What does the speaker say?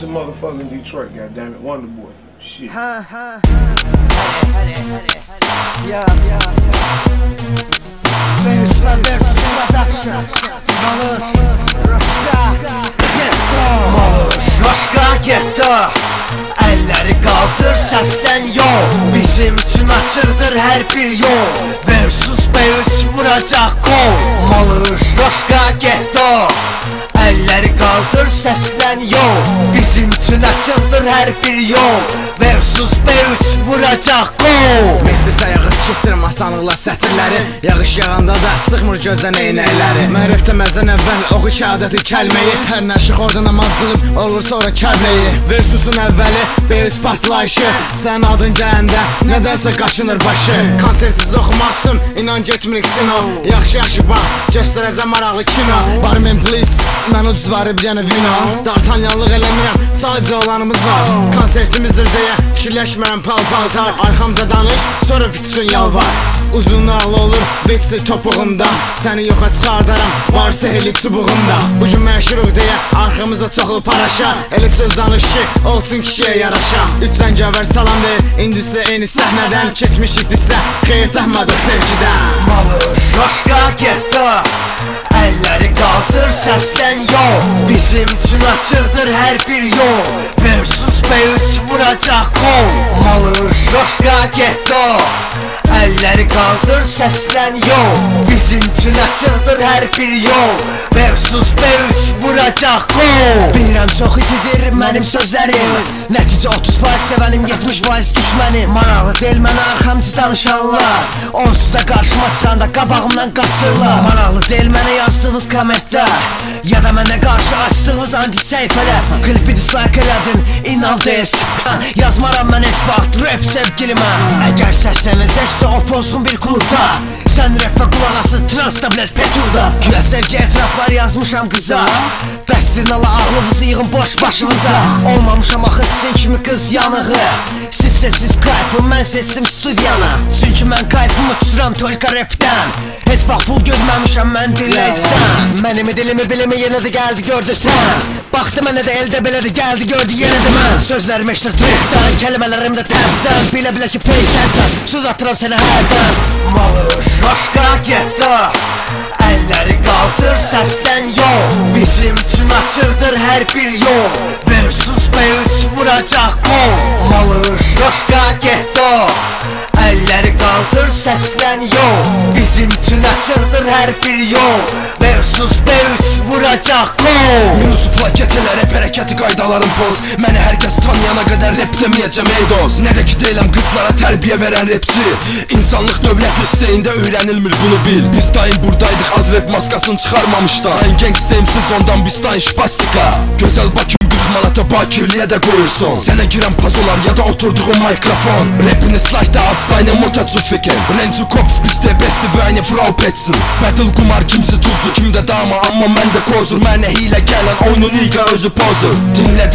to motherfucking Detroit, goddammit. Wonder Boy. Shit. Yeah. Versus production. Malış, Roşka getto. Elleri kaldır sesten yol. Bizim üçün açıqdır hər bir yol. Versus B3 vuracaq gol. Malış, Roşka getto. Elleri kaldır sesten yol. Bizim üçün açıqdır hər bir yol. Versus B3 vuracaq gol. Messi sayağı keçirəm asanlıqla sətirləri. Yağış yağanda da çıxmır gözdən eynəkləri. Mərəbdə məzən əvvəl oxu şəhadəti kəlməyi. Hər nəşıq orada namaz qılıb olur sonra kəbləyi. Versusun əvvəli B3 partlayışı. Sən adın gələndə nədənsə qaşınır başı. Konsertsiz oxumaq üçün inan getmirik sino. Yaxşı bax, göstərəcəm maraqlı kino. Barmen please, mən ucuz varı bir dənə vino. Dartanyanlıq eləmirəm, sadəcə olanımız var. Konsertimizdir deyə fikirləşmərəm pal-paltar. Arxamca danış, sonra fitsun yalvar. Uzun ağlı olur, vetsi topuğunda. Səni yoxa çıxardaram, varsa heli çubuğunda. Bugün məşruq deyə arxamıza çoxlu paraşa. Elə söz danış ki, olsun kişiyə yaraşa. Üç zəngəvər salam deyir, indisi eyni səhnədən. Keçmişik disə, xeyirləhmədə sevgidən. Malış, Roşka getto. Elleri kaldır sesten yol. Bizim üçün açıqdır hər bir yol. Versus B3 vuracaq gol. Malış, Roşka getto. Elleri kaldır sesten yol. Bizim üçün açıqdır hər bir yol. Versus B3 vuracaq gol. Bilirəm çox itidir mənim sözlərim. Nəticə 30% sevənim, 70% düşmənim. Maraqlı deyil mənə arxamcı danışanlar. Onsuz da qarşıma çıxanda qabağımdan qaçırlar. Maraqlı deyil mənə yazdığınız kommentlər, ya da mənə qarşı açdığınız anti-səhifələr. Klipi dislike elədin, inan desk. Yazmaram mən heç vaxt rap sevgilimə. Əgər səslənəcəksə o pozğun bir klubda, sən rapə qulaq asır Transtablet Petur'da. Güya sevgi etraflar yazmışam qıza. Bəstin ala ağlınızı yığın boş başınıza. Olmamışam axı sizin kimi qız yanığı. Siz sessiz kayfım, mən seçdim studiyana. Çünki mən kayfımı tuturam tolka rapdən. Heç vaxt pul görməmişəm mən dinləyicdən. Mənimi dilimi bilimi yenə də gəldi gördü sən. Baxdı mənə də elde belədi gəldi gördü yenə də mən. Sözlərim eşdir trikdən, kəlimələrim də təbdən. Bilə ki peysərsən, söz atıram sənə hərdən. Malış, Roşka getto. Elleri kaldır sesten yol. Bizim üçün açıqdır hər bir yol. Versus B3 vuracaq gol. Malış, Roşka getto. Elleri kaldır sesten yol. Bizim üçün açıqdır hər bir yol. Versus B3 vuracaq gol. Minusu plaketələr, rap hərəkəti qaydaların poz. Məni hər kəs tanıyana qədər rap deməyəcəm ey dost. Nə də ki deyiləm qızlara tərbiyə verən rapçi. İnsanlıq dövlət liseyində öyrənilmir bunu bil. Biz daim buradaydıq, az rap maskasını çıxarmamışdan. Ən gangstəyim siz ondan biz daim şpastika. Gözəl Bakım 40 manata bakirliyə də qoyursun. Sənə girən pazolar ya da oturduğun mikrofon. Rapini slayda adstayne motacufiken. Rencu kops bizdə besti və aynı frau petsin. Battle kumar kimsi tuzlu kimdə dama, amma məndə kozur. Mənə hilə gələn oyunun iqa özü pozur. Dinlə